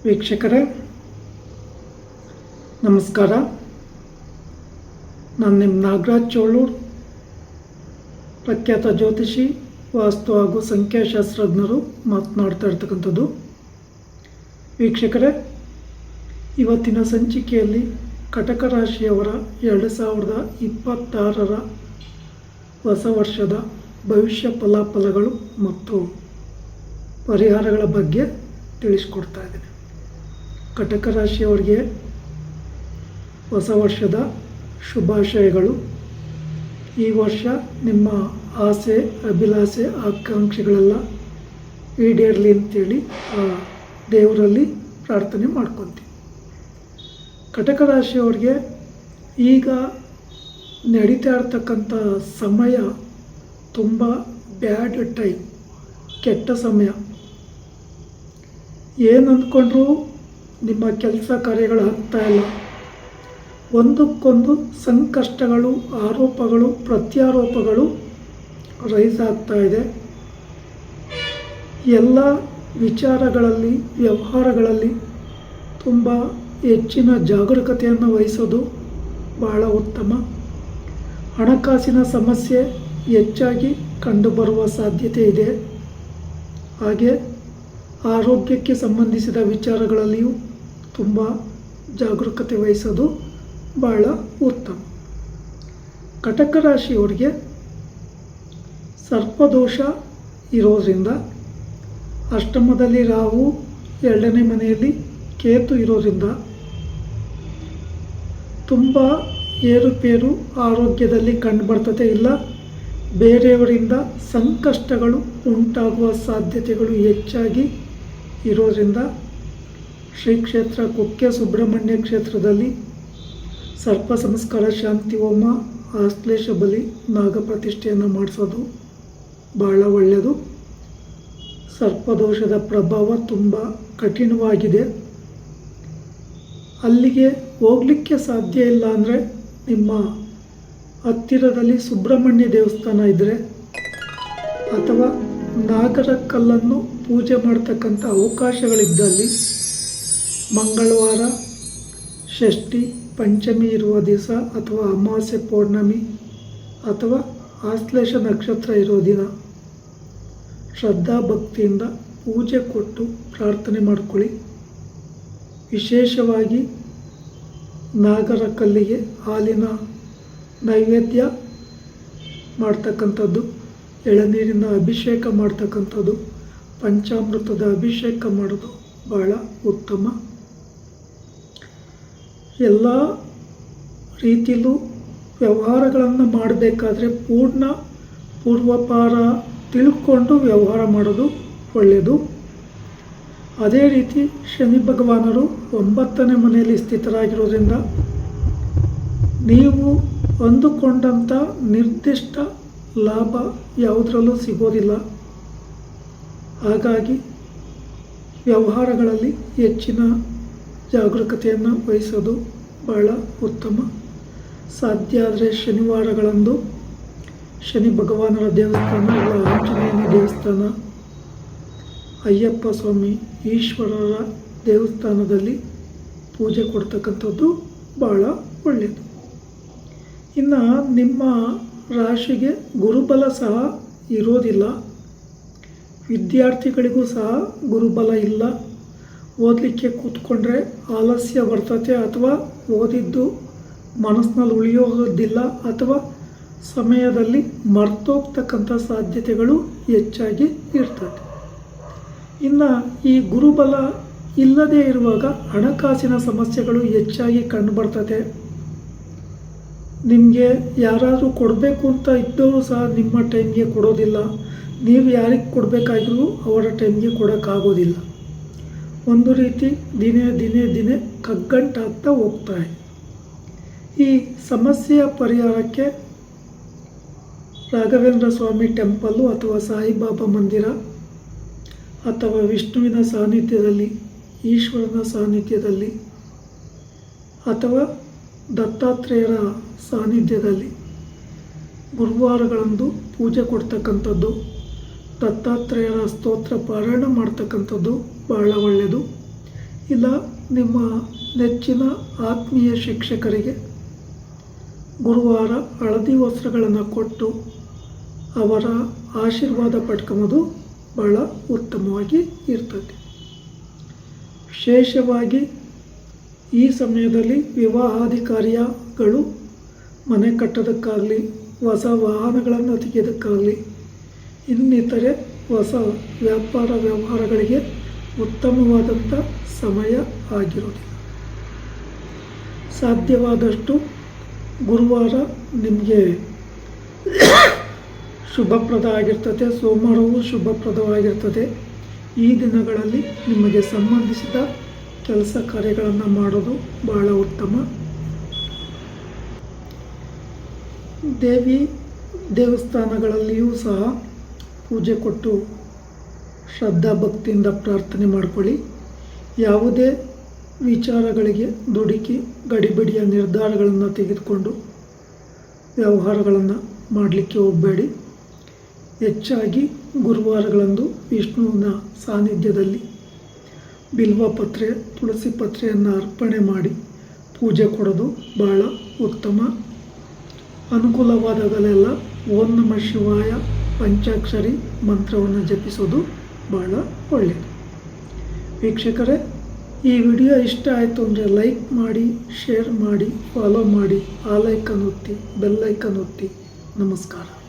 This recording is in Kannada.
ವೀಕ್ಷಕರೇ ನಮಸ್ಕಾರ. ನಾನು ನಿಮ್ಮ ನಾಗರಾಜ್ ಚೋಳೂರು, ಪ್ರಖ್ಯಾತ ಜ್ಯೋತಿಷಿ, ವಾಸ್ತು ಹಾಗೂ ಸಂಖ್ಯಾಶಾಸ್ತ್ರಜ್ಞರು ಮಾತನಾಡ್ತಾ ಇರ್ತಕ್ಕಂಥದ್ದು. ವೀಕ್ಷಕರೇ, ಇವತ್ತಿನ ಸಂಚಿಕೆಯಲ್ಲಿ ಕಟಕ ರಾಶಿಯವರ 2026 ಹೊಸ ವರ್ಷದ ಭವಿಷ್ಯ ಫಲಾಫಲಗಳು ಮತ್ತು ಪರಿಹಾರಗಳ ಬಗ್ಗೆ ತಿಳಿಸ್ಕೊಡ್ತಾ ಇದ್ದೀನಿ. ಕಟಕ ರಾಶಿಯವರಿಗೆ ಹೊಸ ವರ್ಷದ ಶುಭಾಶಯಗಳು. ಈ ವರ್ಷ ನಿಮ್ಮ ಆಸೆ, ಅಭಿಲಾಷೆ, ಆಕಾಂಕ್ಷೆಗಳೆಲ್ಲ ಈಡೇರಲಿ ಅಂತೇಳಿ ದೇವರಲ್ಲಿ ಪ್ರಾರ್ಥನೆ ಮಾಡ್ಕೊತೀವಿ. ಕಟಕ ರಾಶಿಯವರಿಗೆ ಈಗ ನಡೀತಾ ಇರ್ತಕ್ಕಂಥ ಸಮಯ ತುಂಬ ಬ್ಯಾಡ್ ಟೈಮ್, ಕೆಟ್ಟ ಸಮಯ. ಏನು ಅಂದ್ಕೊಂಡ್ರೂ ನಿಮ್ಮ ಕೆಲಸ ಕಾರ್ಯಗಳು ಆಗ್ತಾ ಇಲ್ಲ. ಒಂದಕ್ಕೊಂದು ಸಂಕಷ್ಟಗಳು, ಆರೋಪಗಳು, ಪ್ರತ್ಯಾರೋಪಗಳು ರೈಸ್ ಆಗ್ತಾ ಇದೆ. ಎಲ್ಲ ವಿಚಾರಗಳಲ್ಲಿ, ವ್ಯವಹಾರಗಳಲ್ಲಿ ತುಂಬ ಹೆಚ್ಚಿನ ಜಾಗರೂಕತೆಯನ್ನು ವಹಿಸೋದು ಬಹಳ ಉತ್ತಮ. ಹಣಕಾಸಿನ ಸಮಸ್ಯೆ ಹೆಚ್ಚಾಗಿ ಕಂಡುಬರುವ ಸಾಧ್ಯತೆ ಇದೆ. ಹಾಗೆ ಆರೋಗ್ಯಕ್ಕೆ ಸಂಬಂಧಿಸಿದ ವಿಚಾರಗಳಲ್ಲಿಯೂ ತುಂಬ ಜಾಗರೂಕತೆ ವಹಿಸೋದು ಬಹಳ ಉತ್ತಮ. ಕಟಕ ರಾಶಿಯವರಿಗೆ ಸರ್ಪದೋಷ ಇರೋದರಿಂದ, ಅಷ್ಟಮದಲ್ಲಿ ರಾಹು, 2ನೇ ಮನೆಯಲ್ಲಿ ಕೇತು ಇರೋದ್ರಿಂದ ತುಂಬ ಏರುಪೇರು ಆರೋಗ್ಯದಲ್ಲಿ ಕಂಡುಬರ್ತದೆ. ಇಲ್ಲ ಬೇರೆಯವರಿಂದ ಸಂಕಷ್ಟಗಳು ಉಂಟಾಗುವ ಸಾಧ್ಯತೆಗಳು ಹೆಚ್ಚಾಗಿ ಇರೋದರಿಂದ ಶ್ರೀ ಕ್ಷೇತ್ರ ಕುಕ್ಕೆ ಸುಬ್ರಹ್ಮಣ್ಯ ಕ್ಷೇತ್ರದಲ್ಲಿ ಸರ್ಪ ಸಂಸ್ಕಾರ, ಶಾಂತಿ ಹೋಮ, ಆಶ್ಲೇಷ ಬಲಿ, ನಾಗಪ್ರತಿಷ್ಠೆಯನ್ನು ಮಾಡಿಸೋದು ಬಹಳ ಒಳ್ಳೆಯದು. ಸರ್ಪದೋಷದ ಪ್ರಭಾವ ತುಂಬ ಕಠಿಣವಾಗಿದೆ. ಅಲ್ಲಿಗೆ ಹೋಗಲಿಕ್ಕೆ ಸಾಧ್ಯ ಇಲ್ಲ ಅಂದರೆ ನಿಮ್ಮ ಹತ್ತಿರದಲ್ಲಿ ಸುಬ್ರಹ್ಮಣ್ಯ ದೇವಸ್ಥಾನ ಇದ್ದರೆ ಅಥವಾ ನಾಗರ ಕಲ್ಲನ್ನು ಪೂಜೆ ಮಾಡ್ತಕ್ಕಂಥ ಅವಕಾಶಗಳಿದ್ದಲ್ಲಿ ಮಂಗಳವಾರ, ಷಷ್ಠಿ, ಪಂಚಮಿ ಇರುವ ದಿವಸ ಅಥವಾ ಅಮಾವಾಸ್ಯೆ, ಪೌರ್ಣಮಿ ಅಥವಾ ಆಶ್ಲೇಷ ನಕ್ಷತ್ರ ಇರೋ ದಿನ ಶ್ರದ್ಧಾ ಭಕ್ತಿಯಿಂದ ಪೂಜೆ ಕೊಟ್ಟು ಪ್ರಾರ್ಥನೆ ಮಾಡ್ಕೊಳ್ಳಿ. ವಿಶೇಷವಾಗಿ ನಾಗರ ಕಲ್ಲಿಗೆ ಹಾಲಿನ ನೈವೇದ್ಯ ಮಾಡ್ತಕ್ಕಂಥದ್ದು, ಎಳನೀರಿನ ಅಭಿಷೇಕ ಮಾಡ್ತಕ್ಕಂಥದ್ದು, ಪಂಚಾಮೃತದ ಅಭಿಷೇಕ ಮಾಡೋದು ಬಹಳ ಉತ್ತಮ. ಎಲ್ಲ ರೀತಿಯಲ್ಲೂ ವ್ಯವಹಾರಗಳನ್ನು ಮಾಡಬೇಕಾದ್ರೆ ಪೂರ್ವಾಪಾರ ತಿಳ್ಕೊಂಡು ವ್ಯವಹಾರ ಮಾಡೋದು ಒಳ್ಳೆಯದು. ಅದೇ ರೀತಿ ಶನಿ ಭಗವಾನರು 9ನೇ ಮನೆಯಲ್ಲಿ ಸ್ಥಿತರಾಗಿರೋದ್ರಿಂದ ನೀವು ಅಂದುಕೊಂಡಂಥ ನಿರ್ದಿಷ್ಟ ಲಾಭ ಯಾವುದರಲ್ಲೂ ಸಿಗೋದಿಲ್ಲ. ಹಾಗಾಗಿ ವ್ಯವಹಾರಗಳಲ್ಲಿ ಹೆಚ್ಚಿನ ಜಾಗರೂಕತೆಯನ್ನು ವಹಿಸೋದು ಬಹಳ ಉತ್ತಮ. ಸಾಧ್ಯ ಆದರೆ ಶನಿವಾರಗಳಂದು ಶನಿ ಭಗವಾನರ ದೇವಸ್ಥಾನ ಇಲ್ಲ ಆಂಜನೇಯನ ದೇವಸ್ಥಾನ, ಅಯ್ಯಪ್ಪ ಸ್ವಾಮಿ, ಈಶ್ವರರ ದೇವಸ್ಥಾನದಲ್ಲಿ ಪೂಜೆ ಕೊಡ್ತಕ್ಕಂಥದ್ದು ಬಹಳ ಒಳ್ಳೆಯದು. ಇನ್ನು ನಿಮ್ಮ ರಾಶಿಗೆ ಗುರುಬಲ ಸಹ ಇರೋದಿಲ್ಲ. ವಿದ್ಯಾರ್ಥಿಗಳಿಗೂ ಸಹ ಗುರುಬಲ ಇಲ್ಲ. ಓದಲಿಕ್ಕೆ ಕೂತ್ಕೊಂಡ್ರೆ ಆಲಸ್ಯ ಬರ್ತತೆ, ಅಥವಾ ಓದಿದ್ದು ಮನಸ್ಸಿನಲ್ಲಿ ಉಳಿಯೋದಿಲ್ಲ, ಅಥವಾ ಸಮಯದಲ್ಲಿ ಮರ್ತೋಗ್ತಕ್ಕಂಥ ಸಾಧ್ಯತೆಗಳು ಹೆಚ್ಚಾಗಿ ಇರ್ತದೆ. ಇನ್ನು ಈ ಗುರುಬಲ ಇಲ್ಲದೇ ಇರುವಾಗ ಹಣಕಾಸಿನ ಸಮಸ್ಯೆಗಳು ಹೆಚ್ಚಾಗಿ ಕಂಡುಬರ್ತದೆ. ನಿಮಗೆ ಯಾರಾದರೂ ಕೊಡಬೇಕು ಅಂತ ಇದ್ದವರು ಸಹ ನಿಮ್ಮ ಟೈಮ್ಗೆ ಕೊಡೋದಿಲ್ಲ. ನೀವು ಯಾರಿಗೆ ಕೊಡಬೇಕಾಗಿರೋ ಅವರ ಟೈಮ್ಗೆ ಕೊಡೋಕ್ಕಾಗೋದಿಲ್ಲ. ಒಂದು ರೀತಿ ದಿನೇ ದಿನೇ ದಿನೇ ಕಗ್ಗಂಟಾಗ್ತಾ ಹೋಗ್ತಾರೆ. ಈ ಸಮಸ್ಯೆಯ ಪರಿಹಾರಕ್ಕೆ ರಾಘವೇಂದ್ರ ಸ್ವಾಮಿ ಟೆಂಪಲ್ಲು ಅಥವಾ ಸಾಯಿಬಾಬಾ ಮಂದಿರ ಅಥವಾ ವಿಷ್ಣುವಿನ ಸಾನ್ನಿಧ್ಯದಲ್ಲಿ, ಈಶ್ವರನ ಸಾನ್ನಿಧ್ಯದಲ್ಲಿ ಅಥವಾ ದತ್ತಾತ್ರೇಯರ ಸಾನ್ನಿಧ್ಯದಲ್ಲಿ ಗುರುವಾರಗಳಂದು ಪೂಜೆ ಕೊಡ್ತಕ್ಕಂಥದ್ದು, ದತ್ತಾತ್ರೇಯರ ಸ್ತೋತ್ರ ಪಾರಾಯಣ ಮಾಡ್ತಕ್ಕಂಥದ್ದು ಬಹಳ ಒಳ್ಳೆಯದು. ಇಲ್ಲ ನಿಮ್ಮ ನೆಚ್ಚಿನ ಆತ್ಮೀಯ ಶಿಕ್ಷಕರಿಗೆ ಗುರುವಾರ ಹಳದಿ ವಸ್ತ್ರಗಳನ್ನು ಕೊಟ್ಟು ಅವರ ಆಶೀರ್ವಾದ ಪಡ್ಕೊಂಬುದು ಬಹಳ ಉತ್ತಮವಾಗಿ ಇರ್ತದೆ. ವಿಶೇಷವಾಗಿ ಈ ಸಮಯದಲ್ಲಿ ವಿವಾಹಾದಿ ಕಾರ್ಯಗಳು, ಮನೆ ಕಟ್ಟೋದಕ್ಕಾಗಲಿ, ಹೊಸ ವಾಹನಗಳನ್ನು ತೆಗೆಯೋದಕ್ಕಾಗಲಿ, ಇನ್ನಿತರೆ ಹೊಸ ವ್ಯಾಪಾರ ವ್ಯವಹಾರಗಳಿಗೆ ಉತ್ತಮವಾದಂಥ ಸಮಯ ಆಗಿರೋದಿಲ್ಲ. ಸಾಧ್ಯವಾದಷ್ಟು ಗುರುವಾರ ನಿಮಗೆ ಶುಭಪ್ರದ ಆಗಿರ್ತದೆ. ಸೋಮವಾರವೂ ಶುಭಪ್ರದವಾಗಿರ್ತದೆ. ಈ ದಿನಗಳಲ್ಲಿ ನಿಮಗೆ ಸಂಬಂಧಿಸಿದ ಕೆಲಸ ಕಾರ್ಯಗಳನ್ನು ಮಾಡೋದು ಬಹಳ ಉತ್ತಮ. ದೇವಿ ದೇವಸ್ಥಾನಗಳಲ್ಲಿಯೂ ಸಹ ಪೂಜೆ ಕೊಟ್ಟು ಶ್ರದ್ಧಾ ಭಕ್ತಿಯಿಂದ ಪ್ರಾರ್ಥನೆ ಮಾಡಿಕೊಳ್ಳಿ. ಯಾವುದೇ ವಿಚಾರಗಳಿಗೆ ದುಡುಕಿ ಗಡಿಬಿಡಿಯ ನಿರ್ಧಾರಗಳನ್ನು ತೆಗೆದುಕೊಂಡು ವ್ಯವಹಾರಗಳನ್ನು ಮಾಡಲಿಕ್ಕೆ ಹೋಗಬೇಡಿ. ಹೆಚ್ಚಾಗಿ ಗುರುವಾರಗಳಂದು ವಿಷ್ಣುವಿನ ಸಾನ್ನಿಧ್ಯದಲ್ಲಿ ಬಿಲ್ವಪತ್ರೆ, ತುಳಸಿ ಪತ್ರೆಯನ್ನು ಅರ್ಪಣೆ ಮಾಡಿ ಪೂಜೆ ಕೊಡೋದು ಬಹಳ ಉತ್ತಮ. ಅನುಕೂಲವಾದಾಗಲೆಲ್ಲ ಓಂ ನಮಃ ಶಿವಾಯ ಪಂಚಾಕ್ಷರಿ ಮಂತ್ರವನ್ನು ಜಪಿಸೋದು ಬಹಳ ಒಳ್ಳೆಯದು. ವೀಕ್ಷಕರೇ, ಈ ವಿಡಿಯೋ ಇಷ್ಟ ಆಯಿತು ಅಂದರೆ ಲೈಕ್ ಮಾಡಿ, ಶೇರ್ ಮಾಡಿ, ಫಾಲೋ ಮಾಡಿ, ಆ ಲೈಕನ್ ಒತ್ತಿ, ಬೆಲ್ ಐಕನ್ ಒತ್ತಿ. ನಮಸ್ಕಾರ.